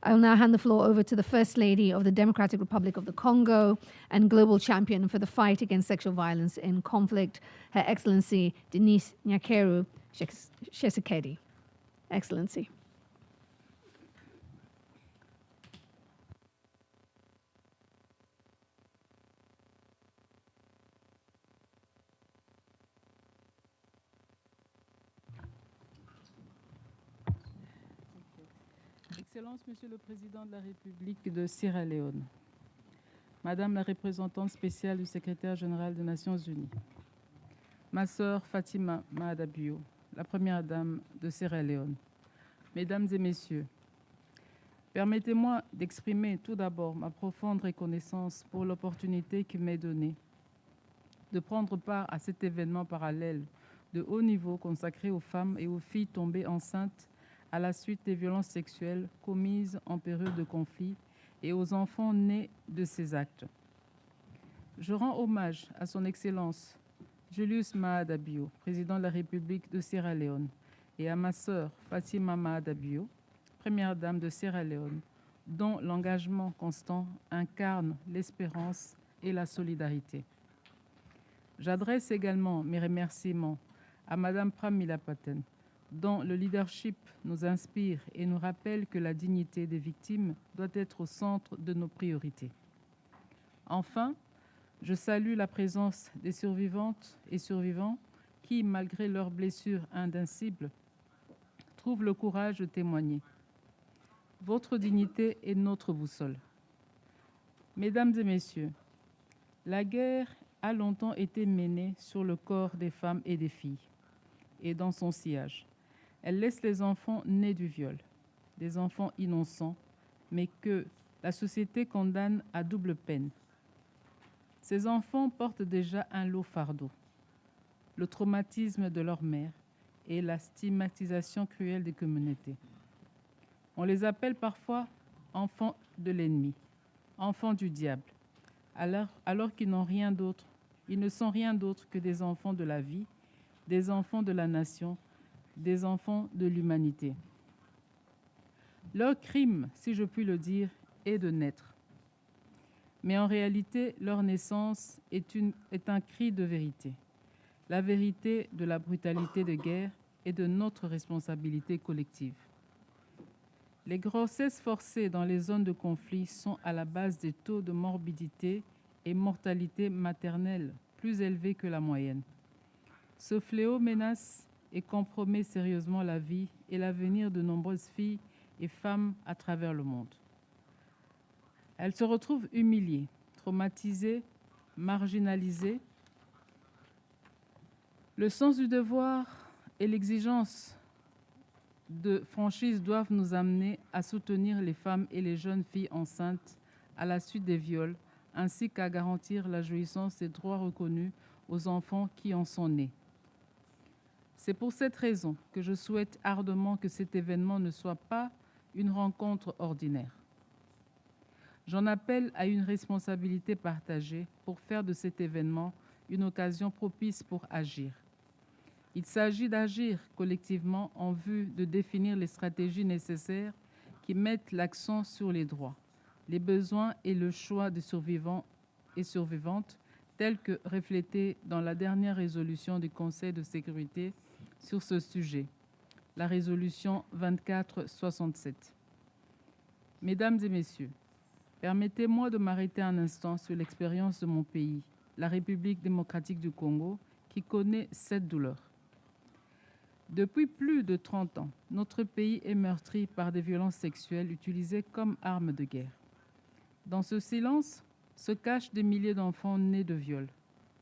I will now hand the floor over to the First Lady of the Democratic Republic of the Congo and global champion for the fight against sexual violence in conflict, Her Excellency Denise Nyakeru Tshisekedi. Excellency. Excellences, Monsieur le Président de la République de Sierra Leone, Madame la représentante spéciale du secrétaire général des Nations Unies, ma sœur Fatima Mahada-Bio, la première dame de Sierra Leone, Mesdames et Messieurs, permettez-moi d'exprimer tout d'abord ma profonde reconnaissance pour l'opportunité qui m'est donnée de prendre part à cet événement parallèle de haut niveau consacré aux femmes et aux filles tombées enceintes à la suite des violences sexuelles commises en période de conflit et aux enfants nés de ces actes. Je rends hommage à son Excellence Julius Maada Bio, président de la République de Sierra Leone, et à ma sœur Fatima Maada Bio, première dame de Sierra Leone, dont l'engagement constant incarne l'espérance et la solidarité. J'adresse également mes remerciements à Madame Pramila Patten, dont le leadership nous inspire et nous rappelle que la dignité des victimes doit être au centre de nos priorités. Enfin, je salue la présence des survivantes et survivants qui, malgré leurs blessures indicibles, trouvent le courage de témoigner. Votre dignité est notre boussole. Mesdames et messieurs, la guerre a longtemps été menée sur le corps des femmes et des filles et dans son sillage. Elle laisse les enfants nés du viol, des enfants innocents, mais que la société condamne à double peine. Ces enfants portent déjà un lourd fardeau, le traumatisme de leur mère et la stigmatisation cruelle des communautés. On les appelle parfois enfants de l'ennemi, enfants du diable, alors qu'ils n'ont rien d'autre. Ils ne sont rien d'autre que des enfants de la vie, des enfants de la nation, des enfants de l'humanité. Leur crime, si je puis le dire, est de naître. Mais en réalité, leur naissance est un cri de vérité. La vérité de la brutalité de guerre et de notre responsabilité collective. Les grossesses forcées dans les zones de conflit sont à la base des taux de morbidité et mortalité maternelle plus élevés que la moyenne. Ce fléau menace et compromet sérieusement la vie et l'avenir de nombreuses filles et femmes à travers le monde. Elles se retrouvent humiliées, traumatisées, marginalisées. Le sens du devoir et l'exigence de franchise doivent nous amener à soutenir les femmes et les jeunes filles enceintes à la suite des viols, ainsi qu'à garantir la jouissance des droits reconnus aux enfants qui en sont nés. C'est pour cette raison que je souhaite ardemment que cet événement ne soit pas une rencontre ordinaire. J'en appelle à une responsabilité partagée pour faire de cet événement une occasion propice pour agir. Il s'agit d'agir collectivement en vue de définir les stratégies nécessaires qui mettent l'accent sur les droits, les besoins et le choix des survivants et survivantes tels que reflétés dans la dernière résolution du Conseil de sécurité sur ce sujet, la résolution 2467. Mesdames et messieurs, permettez-moi de m'arrêter un instant sur l'expérience de mon pays, la République démocratique du Congo, qui connaît cette douleur. Depuis plus de 30 ans, notre pays est meurtri par des violences sexuelles utilisées comme armes de guerre. Dans ce silence se cachent des milliers d'enfants nés de viols,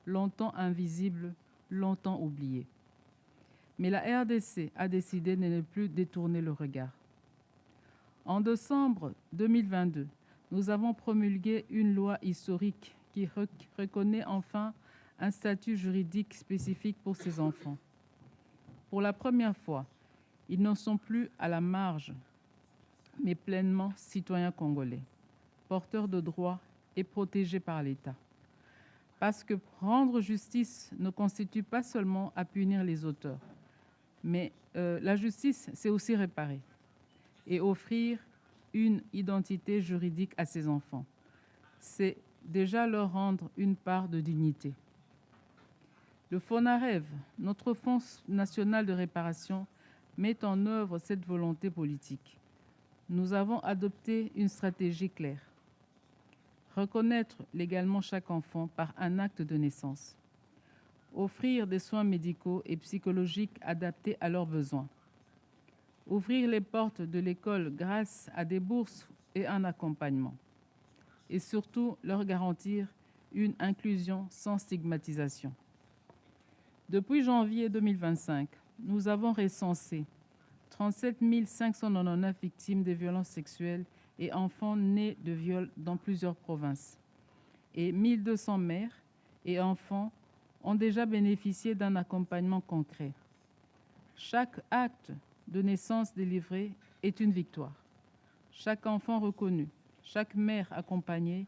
longtemps invisibles, longtemps oubliés. Mais la RDC a décidé de ne plus détourner le regard. En décembre 2022, nous avons promulgué une loi historique qui reconnaît enfin un statut juridique spécifique pour ces enfants. Pour la première fois, ils ne sont plus à la marge, mais pleinement citoyens congolais, porteurs de droits et protégés par l'État. Parce que rendre justice ne constitue pas seulement à punir les auteurs, mais la justice, c'est aussi réparer et offrir une identité juridique à ces enfants. C'est déjà leur rendre une part de dignité. Le FONAREV, notre Fonds national de réparation, met en œuvre cette volonté politique. Nous avons adopté une stratégie claire. Reconnaître légalement chaque enfant par un acte de naissance. Offrir des soins médicaux et psychologiques adaptés à leurs besoins. Ouvrir les portes de l'école grâce à des bourses et un accompagnement. Et surtout, leur garantir une inclusion sans stigmatisation. Depuis janvier 2025, nous avons recensé 37 599 victimes de violences sexuelles et enfants nés de viols dans plusieurs provinces. Et 1200 mères et enfants ont déjà bénéficié d'un accompagnement concret. Chaque acte de naissance délivré est une victoire. Chaque enfant reconnu, chaque mère accompagnée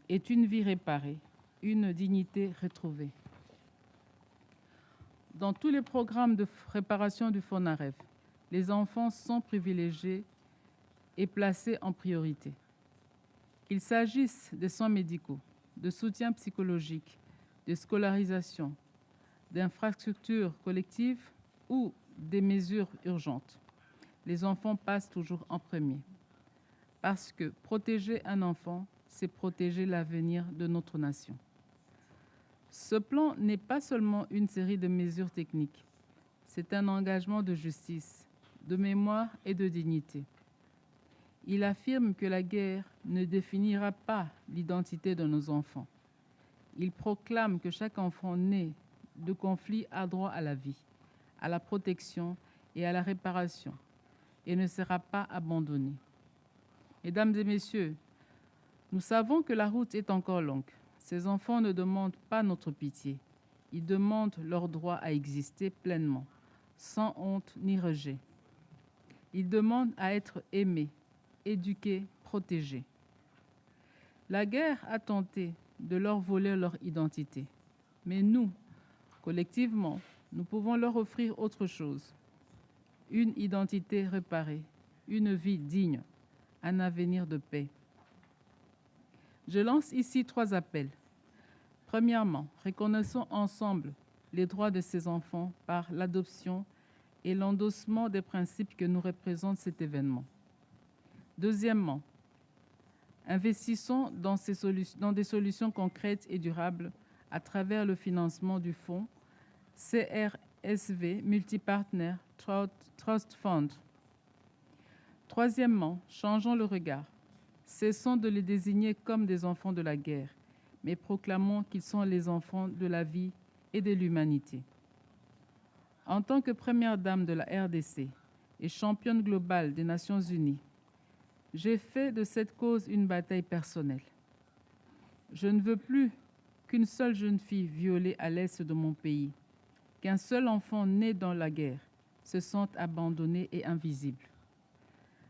est une vie réparée, une dignité retrouvée. Dans tous les programmes de réparation du FONAREV, les enfants sont privilégiés et placés en priorité. Qu'il s'agisse des soins médicaux, de soutien psychologique, de scolarisation, d'infrastructures collectives ou des mesures urgentes, les enfants passent toujours en premier. Parce que protéger un enfant, c'est protéger l'avenir de notre nation. Ce plan n'est pas seulement une série de mesures techniques, c'est un engagement de justice, de mémoire et de dignité. Il affirme que la guerre ne définira pas l'identité de nos enfants. Il proclame que chaque enfant né de conflit a droit à la vie, à la protection et à la réparation, et ne sera pas abandonné. Mesdames et messieurs, nous savons que la route est encore longue. Ces enfants ne demandent pas notre pitié. Ils demandent leur droit à exister pleinement, sans honte ni rejet. Ils demandent à être aimés, éduqués, protégés. La guerre a tenté de leur voler leur identité. Mais nous, collectivement, nous pouvons leur offrir autre chose. Une identité réparée, une vie digne, un avenir de paix. Je lance ici 3 appels. Premièrement, reconnaissons ensemble les droits de ces enfants par l'adoption et l'endossement des principes que nous représente cet événement. Deuxièmement, investissons dans des solutions concrètes et durables à travers le financement du fonds CRSV Multipartner Trust Fund. Troisièmement, changeons le regard. Cessons de les désigner comme des enfants de la guerre, mais proclamons qu'ils sont les enfants de la vie et de l'humanité. En tant que première dame de la RDC et championne globale des Nations Unies, j'ai fait de cette cause une bataille personnelle. Je ne veux plus qu'une seule jeune fille violée à l'est de mon pays, qu'un seul enfant né dans la guerre se sente abandonné et invisible.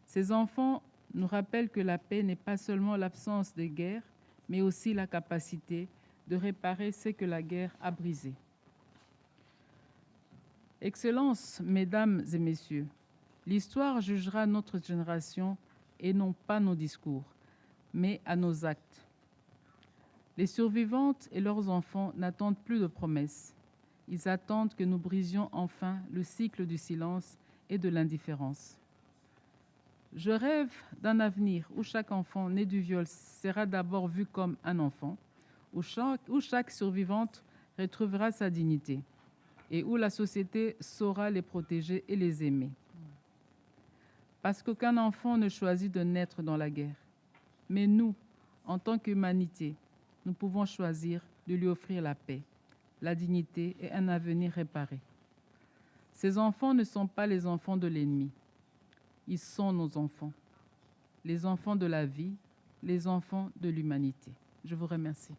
Ces enfants nous rappellent que la paix n'est pas seulement l'absence de guerre, mais aussi la capacité de réparer ce que la guerre a brisé. Excellences, mesdames et messieurs, l'histoire jugera notre génération et non pas nos discours, mais à nos actes. Les survivantes et leurs enfants n'attendent plus de promesses. Ils attendent que nous brisions enfin le cycle du silence et de l'indifférence. Je rêve d'un avenir où chaque enfant né du viol sera d'abord vu comme un enfant, où chaque survivante retrouvera sa dignité et où la société saura les protéger et les aimer. Parce qu'aucun enfant ne choisit de naître dans la guerre. Mais nous, en tant qu'humanité, nous pouvons choisir de lui offrir la paix, la dignité et un avenir réparé. Ces enfants ne sont pas les enfants de l'ennemi. Ils sont nos enfants, les enfants de la vie, les enfants de l'humanité. Je vous remercie.